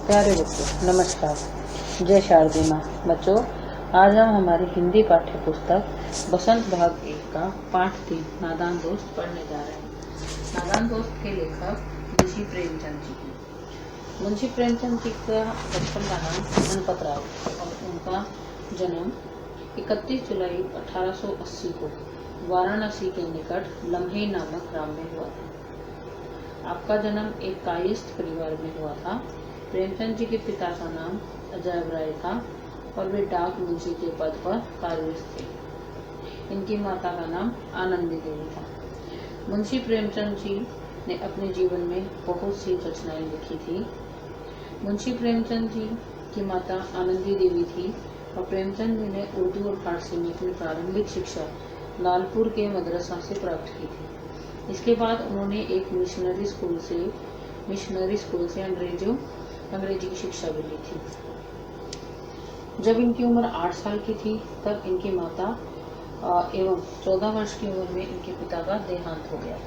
प्यारे बच्चों नमस्कार। जय शारदी माँ। बच्चों आज हम हमारी हिंदी पाठ्य पुस्तक बसंत भाग 1 का पाठ 3 नादान दोस्त पढ़ने जा रहे हैं। नादान दोस्त के लेखक मुंशी प्रेमचंद जी हैं। मुंशी प्रेमचंद जी का बचपन का नाम गणपत राव और उनका जन्म 31 जुलाई 1880 को वाराणसी के निकट लम्हे नामक ग्राम में हुआ था। आपका जन्म एक कायस्थ परिवार में हुआ था। प्रेमचंद जी के पिता का नाम अजय राय था और वे डाक मुंशी के पद पर कार्यरत थे। इनकी माता का नाम आनंदी देवी था। मुंशी प्रेमचंद जी ने अपने जीवन में बहुत सी रचनाएं लिखी थी। मुंशी प्रेमचंद जी की माता आनंदी देवी थी और प्रेमचंद जी ने उर्दू और फारसी में अपनी प्रारंभिक शिक्षा लालपुर के मदरसा से प्राप्त की थी। इसके बाद उन्होंने एक मिशनरी स्कूल से अंग्रेजी की शिक्षा भी ली थी। जब इनकी उम्र 8 साल की थी तब इनकी माता एवं 14 वर्ष की उम्र में इनके पिता का देहांत हो गया।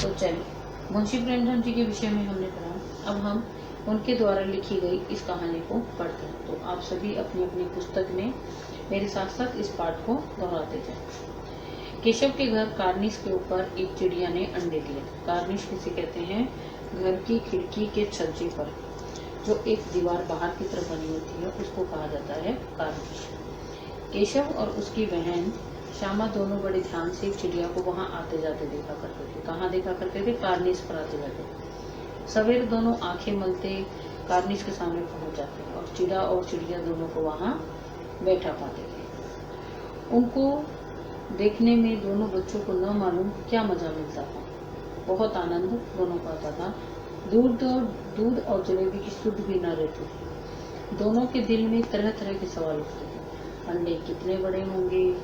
तो चलिए मुंशी प्रेमचंद जी के विषय में हमने पढ़ा। अब हम उनके द्वारा लिखी गई इस कहानी को पढ़ते हैं। तो आप सभी अपनी अपनी पुस्तक में मेरे साथ साथ इस पाठ को दोहराते जाए। केशव के घर कार्निश के ऊपर एक चिड़िया ने अंडे दिए। कार्निश किसे कहते हैं? घर की खिड़की के छज्जे पर जो एक दीवार बाहर की तरफ बनी होती है उसको कहा जाता है कार्निश। केशव और उसकी बहन श्यामा दोनों बड़े ध्यान से चिड़िया को वहां आते जाते देखा करते थे। कहाँ देखा करते थे? कार्निश पर आते जाते। सवेरे दोनों आंखें मलते कार्निश के सामने पहुंच जाते और चिड़ा और चिड़िया दोनों को वहां बैठा पाते थे। उनको देखने में दोनों बच्चों को न मालूम क्या मजा मिलता था। बहुत आनंद दोनों को आता था। दूध और जलेबी की सुध भी न रहती थी। दोनों के दिल में तरह तरह के सवाल उठते थे। अंडे कितने बड़े होंगे,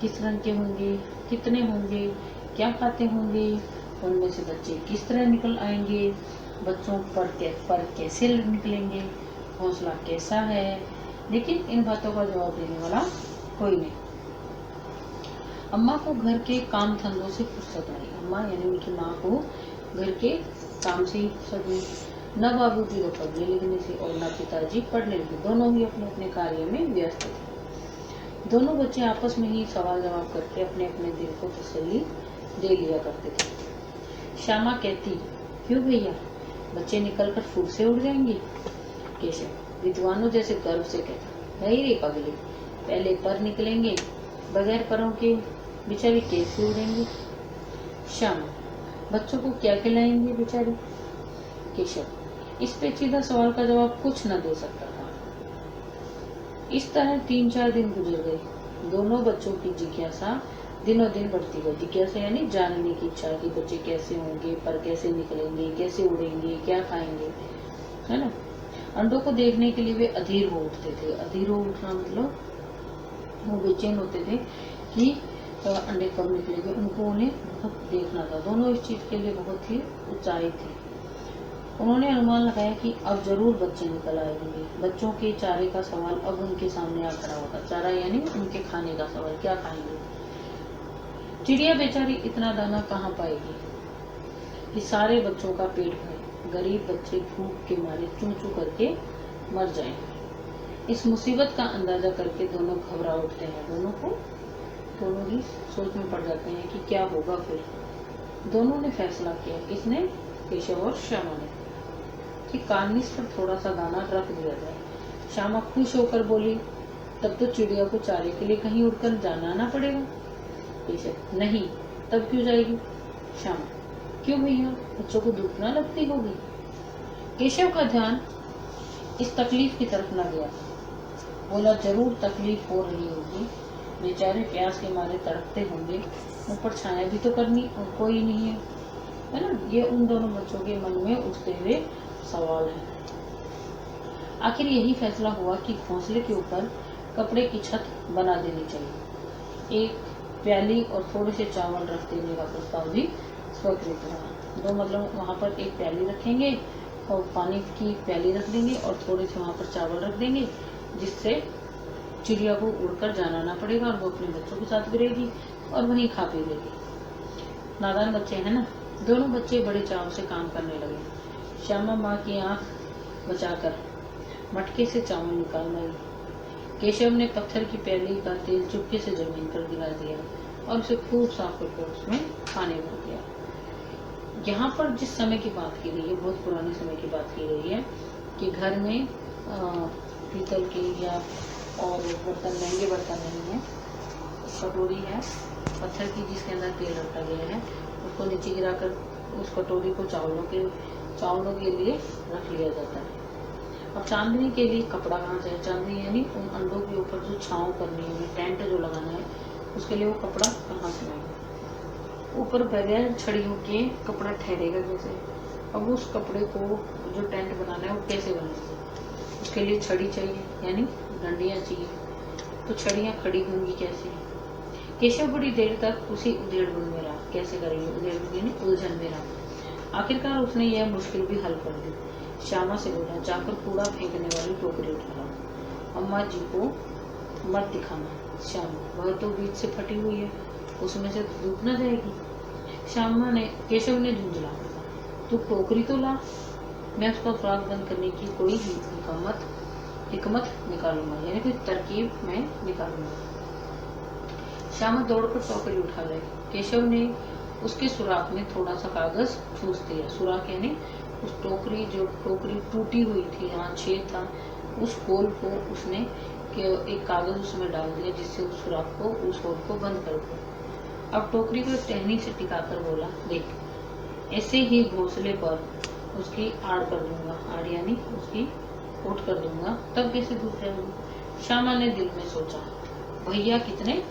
किस रंग के होंगे, कितने होंगे, क्या खाते होंगे, उनमें से बच्चे किस तरह निकल आएंगे, बच्चों पर कैसे निकलेंगे, घोंसला कैसा है। लेकिन इन बातों का जवाब देने वाला कोई नहीं। अम्मा को घर के काम धंधों से फुर्सत नहीं। अम्मा यानी उनकी माँ को घर के काम से ही फुर्सत नहीं। न बाबूजी को पढ़ने लिखने से और न पिताजी पढ़ने लिखने, दोनों ही अपने अपने कार्य में व्यस्त थे। दोनों बच्चे आपस में ही सवाल जवाब करके अपने अपने दिल को तसल्ली दे लिया करते थे। श्यामा कहती, क्यों भैया, बच्चे निकल कर फूल से उड़ जाएंगे? केशव विद्वानों जैसे गर्व से कहता, नहीं रे पगली, पहले पर निकलेंगे, बगैर परों के बेचारी कैसे उड़ेंगे? श्यामा बच्चों को क्या खिलाएंगे बेचारी? केशव इस पेचीदा सवाल का जवाब कुछ न दे सकता था। इस तरह 3-4 दिन गुजर गए। दोनों बच्चों की जिज्ञासा दिनों दिन बढ़ती गई। जिज्ञासा यानी जानने की इच्छा कि बच्चे कैसे होंगे, पर कैसे निकलेंगे, कैसे उड़ेंगे, क्या खाएंगे, है ना। अंडों को देखने के लिए वे अधीर हो उठते थे। अधीर हो उठना मतलब वो बेचैन होते थे कि अंडे कब निकलेंगे। उन्हें बहुत देखना था। दोनों इस चीज के लिए बहुत ही उत्साहित थे। उन्होंने अनुमान लगाया कि अब जरूर बच्चे निकल आएंगे। बच्चों के चारे का सवाल अब उनके सामने आ खड़ा होता। चारा यानी उनके खाने का सवाल, क्या खाएंगे। चिड़िया बेचारी इतना दाना कहाँ पाएगी कि सारे बच्चों का पेट भरे। गरीब बच्चे भूख के मारे चूं चूं करके मर जाएंगे। इस मुसीबत का अंदाजा करके दोनों घबरा उठते हैं। दोनों ही सोच में पड़ जाते हैं कि क्या होगा फिर। दोनों ने फैसला किया, किसने? केशव और श्यामा ने, कि कार्निश पर थोड़ा सा दाना रख दिया जाए। श्यामा खुश होकर बोली, तब तो चिड़िया को चारे के लिए कहीं उड़कर जाना ना पड़ेगा। केशव नहीं, तब क्यों जाएगी? श्यामा क्यों भैया, बच्चों को धूप ना लगती होगी? केशव का ध्यान इस तकलीफ की तरफ न गया। बोला, जरूर तकलीफ हो रही होगी, बेचारे प्यास के मारे तड़पते होंगे, ऊपर छाया भी तो करनी उनको ही नहीं है ना। ये उन दोनों बच्चों के मन में उठते हुए सवाल है। आखिर यही फैसला हुआ कि घोंसले के ऊपर कपड़े की छत बना देनी चाहिए। एक प्याली और थोड़े से चावल रख देने का प्रस्ताव भी स्वीकृत रहा। मतलब वहां पर एक प्याली रखेंगे और पानी की प्याली रख देंगे और थोड़े से वहां पर चावल रख देंगे, जिससे चिड़िया को उड़कर जाना ना पड़ेगा और वो अपने बच्चों के साथ भी रहेगी और वहीं खा पी लेगी। नादान बच्चे हैं ना। दोनों बच्चे बड़े चाव से काम करने लगे। श्यामा माँ की आंख बचाकर मटके से चावल निकाल लाई। केशव ने पत्थर की प्याली का तेल चुपके से जमीन पर गिरा दिया और उसे खूब साफ करके उसमें पानी भर दिया। यहाँ पर जिस समय की बात की गई है, बहुत पुराने समय की बात की गई है कि घर में पीतल के या और बर्तन, महंगे बर्तन नहीं है, कटोरी है पत्थर की जिसके अंदर तेल रखा गया है, उसको नीचे गिराकर उस कटोरी को चावलों के लिए रख लिया जाता है। अब चांदनी के लिए कपड़ा कहाँ से है? चांदनी यानी उन अंडों के ऊपर जो छांव करनी है, टेंट जो लगाना है, उसके लिए वो कपड़ा कहाँ से लाएंगे? ऊपर बगैर छड़ियों के कपड़ा ठहरेगा कैसे? अब उस कपड़े को जो टेंट बनाना है वो कैसे बनेगा? उसके लिए छड़ी चाहिए, यानी डंडियां चाहिए। तो छड़ियां खड़ी होंगी कैसे? केशव बड़ी देर तक उसी उधेड़-बुन में रहा। कैसे करेंगे? उधेड़-बुन यानी उलझन में रहा। आखिरकार उसने यह मुश्किल भी हल कर दी। श्यामा से बोला, जाकर कूड़ा फेंकने वाली टोकरी उठा लाओ। अम्मा जी को मत दिखाना श्यामा, वह तो बीच से फटी हुई है, उसमें से धूप न जाएगी। केशव ने झुंझला, तू टोकरी तो ला, मैं उसका सुराग बंद करने की कोई हिकमत निकालूंगा, यानी कोई तरकीब मैं निकालूंगा। श्यामा दौड़कर टोकरी उठा लाई। केशव ने उसके सुराख में थोड़ा सा कागज ठूस दिया। सुराख यानी उस टोकरी टूटी हुई थी, यहाँ छेद था, उस होल को उसने एक कागज उसमें डाल दिया, जिससे उस सुराख को, उस होल को बंद कर दिया। अब टोकरी को एक टहनी से टिकाकर बोला, देख, ऐसे ही घोंसले पर उसकी आड़ कर दूंगा, आड़ यानी उसकी ओट कर दूंगा, तब कैसे डूब जाएगी? श्यामा ने दिल में सोचा, भैया कितने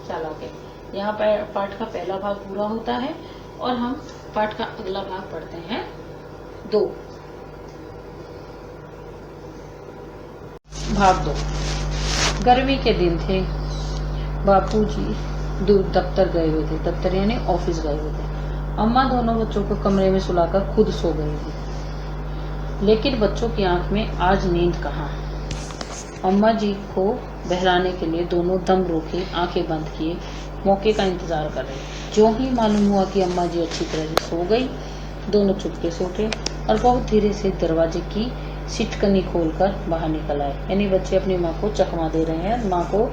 चालाक है। यहाँ पाठ का पहला भाग पूरा होता है और हम पाठ का अगला भाग पढ़ते हैं 2। भाग 2। गर्मी के दिन थे। बापूजी दफ्तर गए हुए थे, दफ्तर यानी ऑफिस गए हुए थे। अम्मा दोनों बच्चों को कमरे में सुलाकर खुद सो गई थी, लेकिन बच्चों की आंख में आज नींद कहाँ। अम्मा जी को बहलाने के लिए दोनों दम रोके, आंखें बंद किए, मौके का इंतजार कर रहे। जो ही मालूम हुआ कि अम्मा जी अच्छी तरह से सो गई, दोनों चुपके से उठे और बहुत धीरे से दरवाजे की सिटकनी खोलकर बाहर निकल आए। यानी बच्चे अपनी माँ को चकमा दे रहे हैं, माँ को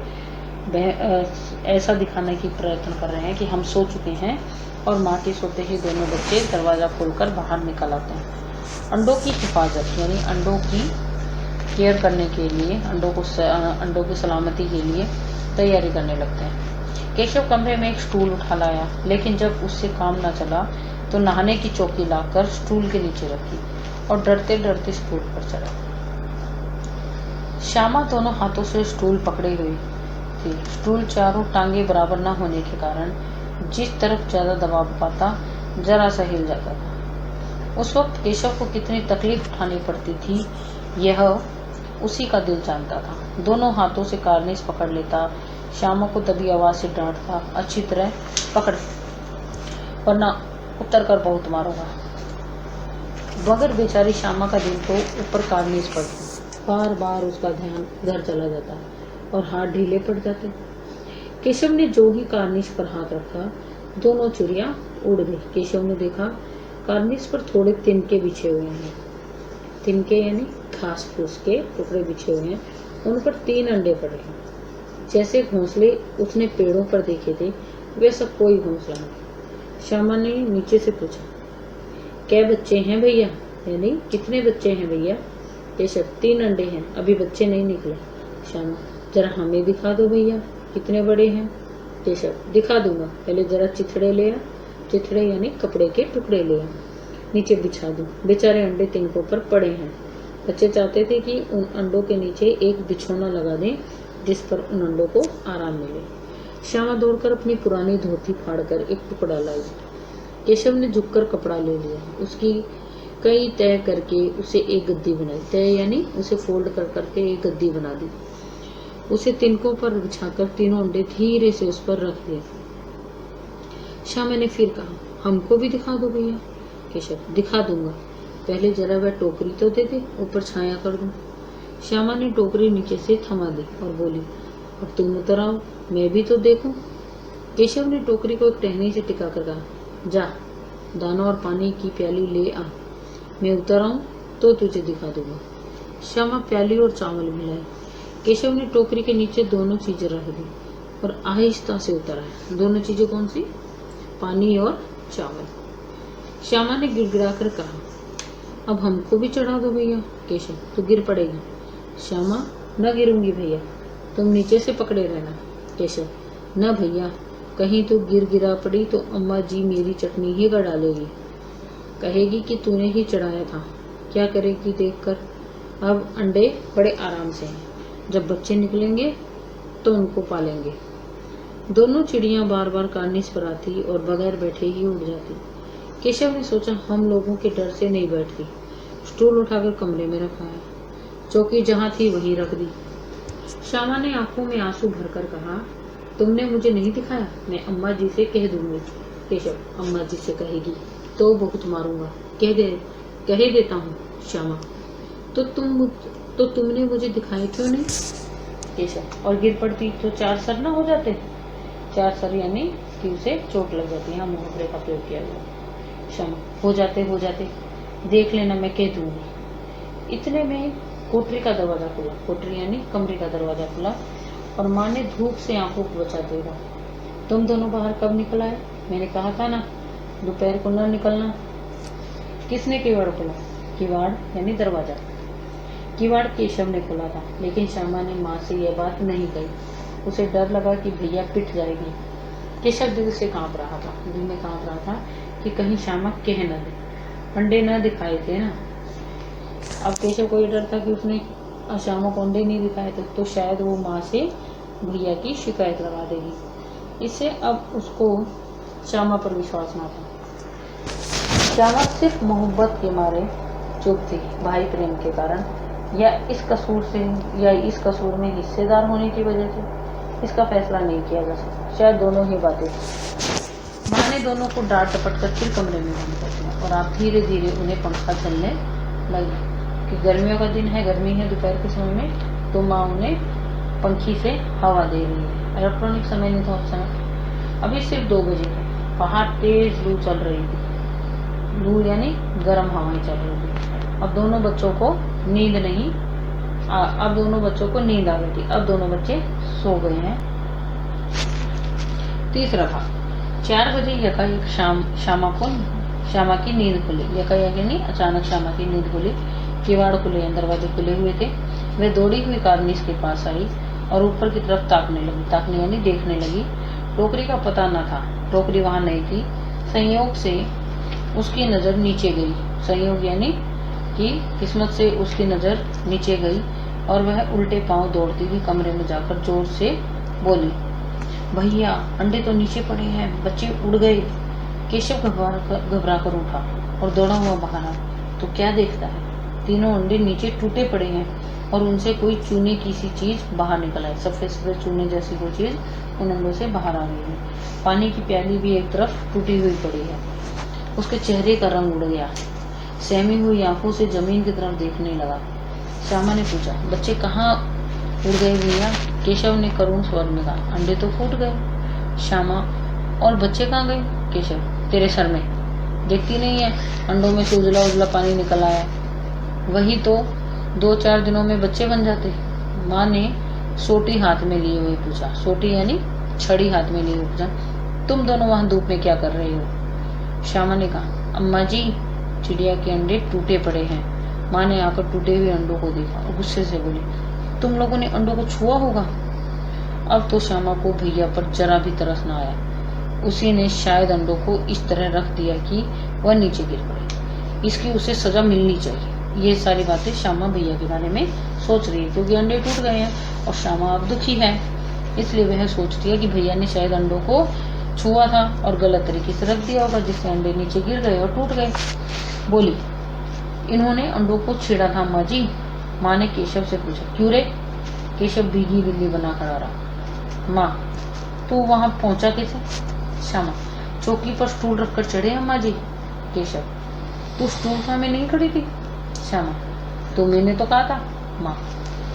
ऐसा दिखाने की प्रयत्न कर रहे हैं कि हम सो चुके हैं, और माँ के सोते ही दोनों बच्चे दरवाजा खोलकर बाहर निकल आते हैं। अंडों की हिफाजत यानी अंडों की केयर करने के लिए, अंडों की सलामती के लिए तैयारी करने लगते हैं। केशव कमरे में एक स्टूल उठा लाया, लेकिन जब उससे काम न चला तो नहाने की चौकी लाकर स्टूल के नीचे रखी और डरते डरते स्टूल पर चढ़ा। श्यामा दोनों हाथों से स्टूल पकड़े हुई थी। स्टूल चारों टांगे बराबर न होने के कारण जिस तरफ ज्यादा दबाव पाता, जरा सा हिल जाता था। उस वक्त केशव को कितनी तकलीफ उठानी पड़ती थी, यह उसी का दिल जानता था। दोनों हाथों से कार्निस पकड़ लेता, श्यामा को दबी आवाज से डांटता, अच्छी तरह पकड़, वरना उतर कर बहुत मारूंगा। मगर बेचारी श्यामा का दिल तो ऊपर कार्निस पर था। बार बार उसका ध्यान घर चला जाता और हाथ ढीले पड़ जाते। केशव ने जो ही कार्निश पर हाथ रखा, दोनों चुड़िया उड़ गई। केशव ने देखा कार्निश पर थोड़े तिनके बिछे हुए हैं। तिनके यानी घास फूस के टुकड़े बिछे हुए हैं, उन पर 3 अंडे पड़े हैं। जैसे घोंसले उसने पेड़ों पर देखे थे, वैसा कोई घोंसला नहीं। श्यामा ने नीचे से पूछा, क्या बच्चे हैं भैया? यानी कितने बच्चे हैं भैया? केशव, 3 अंडे हैं, अभी बच्चे नहीं निकले। श्यामा, जरा हमें दिखा दो भैया, कितने बड़े हैं? केशव, दिखा दूंगा, पहले जरा चिथड़े ले आ। चिथड़े यानी कपड़े के टुकड़े ले आ, नीचे बिछा दूं। बेचारे अंडे तिनकों पर पड़े हैं। बच्चे चाहते थे कि उन अंडों के नीचे एक बिछौना लगा दें, जिस पर उन अंडों को आराम मिले। श्यामा दौड़कर अपनी पुरानी धोती फाड़कर एक टुकड़ा लाई। केशव ने झुककर कपड़ा ले लिया, उसकी कई तय करके उसे एक गद्दी बनाई। तय यानी उसे फोल्ड कर करके एक गद्दी बना दी। उसे तिनकों पर बिछाकर तीनों अंडे धीरे से उस पर रख दिए। श्यामा ने फिर कहा, हमको भी दिखा दो भैया। केशव, दिखा दूंगा, पहले जरा वह टोकरी तो दे दे, ऊपर छाया कर दूं। श्यामा ने टोकरी नीचे से थमा दी और बोली, अब तुम उतर आओ, मैं भी तो देखूं। केशव ने टोकरी को एक टहनी से टिका कर कहा, जा दाना और पानी की प्याली ले आ, मैं उतर आऊं तो तुझे दिखा दूंगा। श्यामा प्याली और चावल मिलाए। केशव ने टोकरी के नीचे दोनों चीजें रख दी और आहिस्ता से उतर आया। दोनों चीजें कौन सी? पानी और चावल। श्यामा ने गिड़गिड़ा कर कहा, अब हमको भी चढ़ा दो भैया। केशव, तो गिर पड़ेगी। श्यामा, न गिरूंगी भैया, तुम नीचे से पकड़े रहना। केशव, न भैया, कहीं तो गिरा पड़ी तो अम्मा जी मेरी चटनी ही कर डालेगी, कहेगी कि तूने ही चढ़ाया था। क्या करेगी देखकर। अब अंडे बड़े आराम से हैं, जब बच्चे निकलेंगे तो उनको पालेंगे। दोनों चिड़ियां बार बार कार्निस पर आती और बगैर बैठे ही उड़ जाती। केशव ने सोचा, हम लोगों के डर से नहीं बैठती। स्टूल उठाकर कमरे में रखा है, चौकी जहां थी वहीं रख दी। श्यामा ने आंखों में आंसू भरकर कहा, तुमने मुझे नहीं दिखाया, मैं अम्मा जी से कह दूंगी। केशव, अम्मा जी से कहेगी तो बहुत मारूंगा। कह देता हूँ। श्यामा, तो तुमने मुझे दिखाए क्यों नहीं? केशव, और गिर पड़ती तो 4 सर न हो जाते? 4 सर यानी कि उसे चोट लग जाती है। हम मुहावरे का प्रयोग किया गया। श्यामा, हो जाते, देख लेना, मैं कह दूंगी। इतने में कोठरी का दरवाजा खुला। कोठरी यानी कमरे का दरवाजा खुला और माँ ने धूप से आंखों को बचा देगा। तुम दोनों बाहर कब निकल आए? मैंने कहा था ना, दोपहर को न निकलना। किसने किवाड़ खोला? किवाड़ यानी दरवाजा। किवाड़ केशव ने खोला था, लेकिन श्यामा ने माँ से यह बात नहीं कही। उसे डर लगा कि भैया पिट जाएगी। केशव दिल से कांप रहा था कि कहीं श्यामा कह न दे। अंडे न दिखाए थे ना। अब केशव को ये डर था कि उसने श्यामा को अंडे नहीं दिखाए थे तो शायद वो माँ से भैया की शिकायत लगा देगी। इससे अब उसको श्यामा पर विश्वास न था। श्यामा सिर्फ मोहब्बत के मारे चुप थी, भाई प्रेम के कारण, या इस कसूर में हिस्सेदार होने की वजह से। इसका फैसला नहीं किया जा सकता। शायद दोनों ही बातें। माँ ने दोनों को डांट टपट कर फिर कमरे में बंद कर दिया और आप धीरे धीरे उन्हें पंखा चलने लगी कि गर्मियों का दिन है, गर्मी है दोपहर के समय में, तो माँ उन्हें पंखी से हवा दे रही है। इलेक्ट्रॉनिक समय नहीं था उस समय। अभी सिर्फ 2 बजे थे। बाहर तेज लू चल रही थी। लू यानी गर्म हवाएं चल रही थी। अब दोनों बच्चों को नींद आ गई थी। अब दोनों बच्चे सो गए हैं। तीसरा भाग। 4 बजे यकायक श्यामा की नींद खुली। यकायक यानी अचानक श्यामा की नींद खुली। किवाड़ खुले हैं, दरवाजे खुले हुए थे। वह दौड़ी हुई कार्निस के पास आई और ऊपर की तरफ ताकने यानी देखने लगी। टोकरी का पता न था, टोकरी वहां नहीं थी। संयोग से उसकी नजर नीचे गई। संयोग यानी कि किस्मत से उसकी नजर नीचे गई और वह उल्टे पांव दौड़ती हुई कमरे में जाकर जोर से बोली, भैया, अंडे तो नीचे पड़े हैं, बच्चे उड़ गए। केशव घबरा कर उठा और दौड़ा हुआ बाहर आया तो क्या देखता है, तीनों अंडे नीचे टूटे पड़े हैं और उनसे कोई चूने की सी चीज बाहर निकल आई। सफेद सफेद चूने जैसी कोई चीज उन अंडों से बाहर आ गई है। पानी की प्याली भी एक तरफ टूटी हुई पड़ी है। उसके चेहरे का रंग उड़ गया। सहमी हुई आंखों से जमीन की तरफ देखने लगा। श्यामा ने पूछा, बच्चे कहाँ उड़ गए भैया? केशव ने करुण स्वर में कहा, अंडे तो फूट गए। श्यामा, और बच्चे कहाँ गए? केशव, तेरे सर में देखती नहीं है, अंडों में से उजला उजला पानी निकल आया। वही तो 2-4 दिनों में बच्चे बन जाते। माँ ने सोटी हाथ में लिए हुए पूछा। सोटी यानी छड़ी हाथ में लिए हुए पूछा, तुम दोनों वहां धूप में क्या कर रहे हो? श्यामा ने कहा, अम्मा जी, चिड़िया के अंडे टूटे पड़े हैं। माँ ने आकर टूटे हुए अंडों को देखा और गुस्से से बोली, तुम लोगों ने अंडों को छुआ होगा। अब तो श्यामा को भैया पर जरा भी तरस न आया। उसी ने शायद अंडों को इस तरह रख दिया कि वह नीचे गिर पड़े। इसकी उसे सजा मिलनी चाहिए। ये सारी बातें श्यामा भैया के बारे में सोच रही है क्योंकि अंडे टूट गए हैं और श्यामा अब दुखी है। इसलिए वह सोचती है कि भैया ने शायद अंडों को छुआ था और गलत तरीके से रख दिया होगा, जिससे अंडे नीचे गिर गए और टूट गए। बोली, इन्होंने अंडों को छेड़ा था अम्मा जी। माँ ने केशव से पूछा, क्यों रे? केशव भीगी बिल्ली बना खड़ा रहा। माँ, तू वहां पहुंचा कैसे? श्यामा, चौकी पर स्टूल रखकर चढ़े अम्मा जी। केशव, तू स्टूल था में नहीं खड़ी थी? श्यामा, तो मैंने तो कहा था। माँ,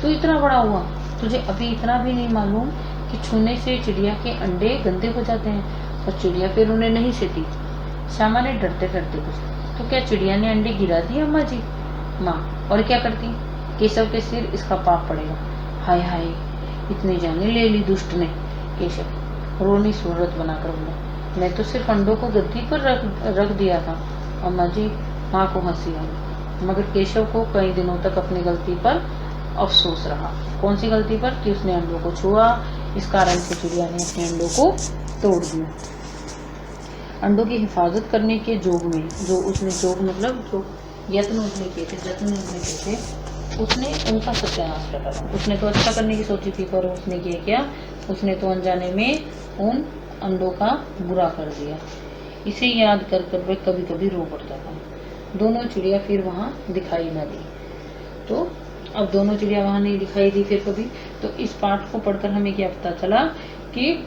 तू इतना बड़ा हुआ, तुझे अभी इतना भी नहीं मालूम कि छूने से चिड़िया के अंडे गंदे हो जाते हैं और चिड़िया फिर उन्हें नहीं सेती। श्यामा ने डरते डरते पूछा, तो क्या चिड़िया ने अंडे गिरा दिए अम्मा जी? माँ। और क्या करती? केशव के सिर इसका पाप पड़ेगा। हाय हाय, इतनी जाने ले ली दुष्ट ने। केशव रोनी सूरत बनाकर बोला, मैं तो सिर्फ अंडों को गद्दी पर रख दिया था। अम्मा जी, माँ को हंसी आई, मगर केशव को कई दिनों तक अपनी गलती पर अफसोस रहा। कौन सी गलती पर? कि उसने अंडों को छुआ। इस कारण से चिड़िया ने अपने अंडों को तोड़ दिया। अंडों की हिफाजत करने के जोग में, जो उसने जोग मतलब जो यत्न उसने किए थे, उसने उनका सत्यानाश कर डाला। उसने तो अच्छा करने की सोची थी, पर उसने किया क्या? उसने तो अनजाने में उन अंडों का बुरा कर दिया। इसे याद कर कर वह कभी कभी रो पड़ता था। दोनों चिड़िया फिर वहां दिखाई न दी। तो अब दोनों चिड़िया वहां नहीं दिखाई दी फिर कभी। तो इस पाठ को पढ़कर हमें क्या पता चला? कि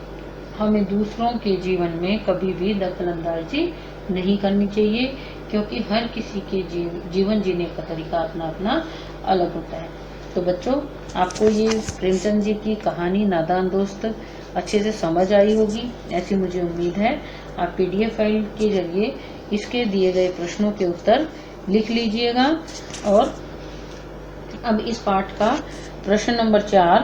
हमें दूसरों के जीवन में कभी भी दखलंदाजी नहीं करनी चाहिए, क्योंकि हर किसी के जीवन जीने का तरीका अपना अपना अलग होता है। तो बच्चों, आपको ये प्रेमचंद जी की कहानी नादान दोस्त अच्छे से समझ आई होगी, ऐसी मुझे उम्मीद है। आप PDF फाइल के जरिए इसके दिए गए प्रश्नों के उत्तर लिख लीजिएगा। और अब इस पाठ का प्रश्न नंबर 4,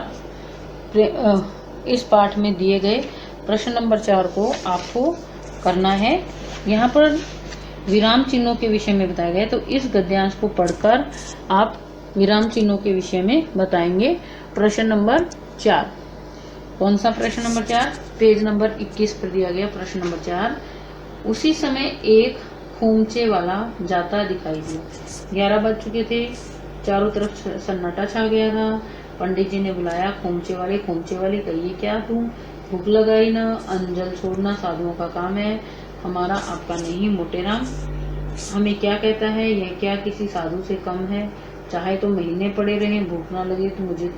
इस पाठ में दिए गए प्रश्न नंबर 4 को आपको करना है। यहाँ पर विराम चिन्हों के विषय में बताया गया है, तो इस गद्यांश को पढ़कर आप विराम चिन्हों के विषय में बताएंगे। प्रश्न नंबर 4, कौन सा प्रश्न नंबर 4? पेज नंबर 21 पर दिया गया प्रश्न नंबर 4। उसी समय एक खूमचे वाला जाता दिखाई दिया। 11 बज चुके थे, चारों तरफ सन्नाटा छा गया था। पंडित जी ने बुलाया, खूमचे वाले कहिए क्या तुम? भूख लगाई ना? अंजल छोड़ना साधुओं का काम है, हमारा आपका नहीं। मोटे राम हमें क्या कहता है? यह क्या किसी साधु से कम है? चाहे तो महीने पड़े रहे, भूख ना लगे तो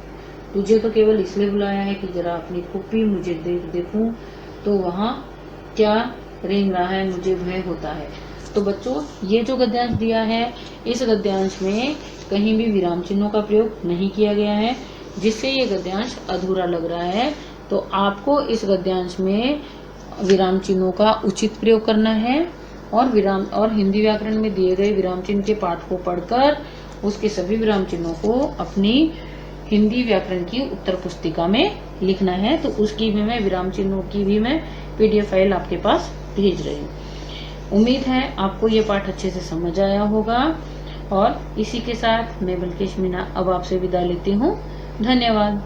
तुझे तो केवल इसलिए बुलाया है कि जरा अपनी फुप्पी मुझे देखूं तो वहाँ क्या रेंग रहा है, मुझे भय होता है। तो बच्चों, ये जो गद्यांश दिया है, इस गद्यांश में कहीं भी विराम चिन्हों का प्रयोग नहीं किया गया है, जिससे ये गद्यांश अधूरा लग रहा है। तो आपको इस गद्यांश में विराम चिन्हों का उचित प्रयोग करना है और हिंदी व्याकरण में दिए गए विराम चिन्ह के पाठ को पढ़कर उसके सभी विराम चिन्हों को अपनी हिंदी व्याकरण की उत्तर पुस्तिका में लिखना है। तो उसकी भी मैं विराम चिन्हों की भी मैं PDF फाइल आपके पास भेज रही हूँ। उम्मीद है आपको ये पाठ अच्छे से समझ आया होगा। और इसी के साथ मैं बल्केश मीना अब आपसे विदा लेती हूँ। धन्यवाद।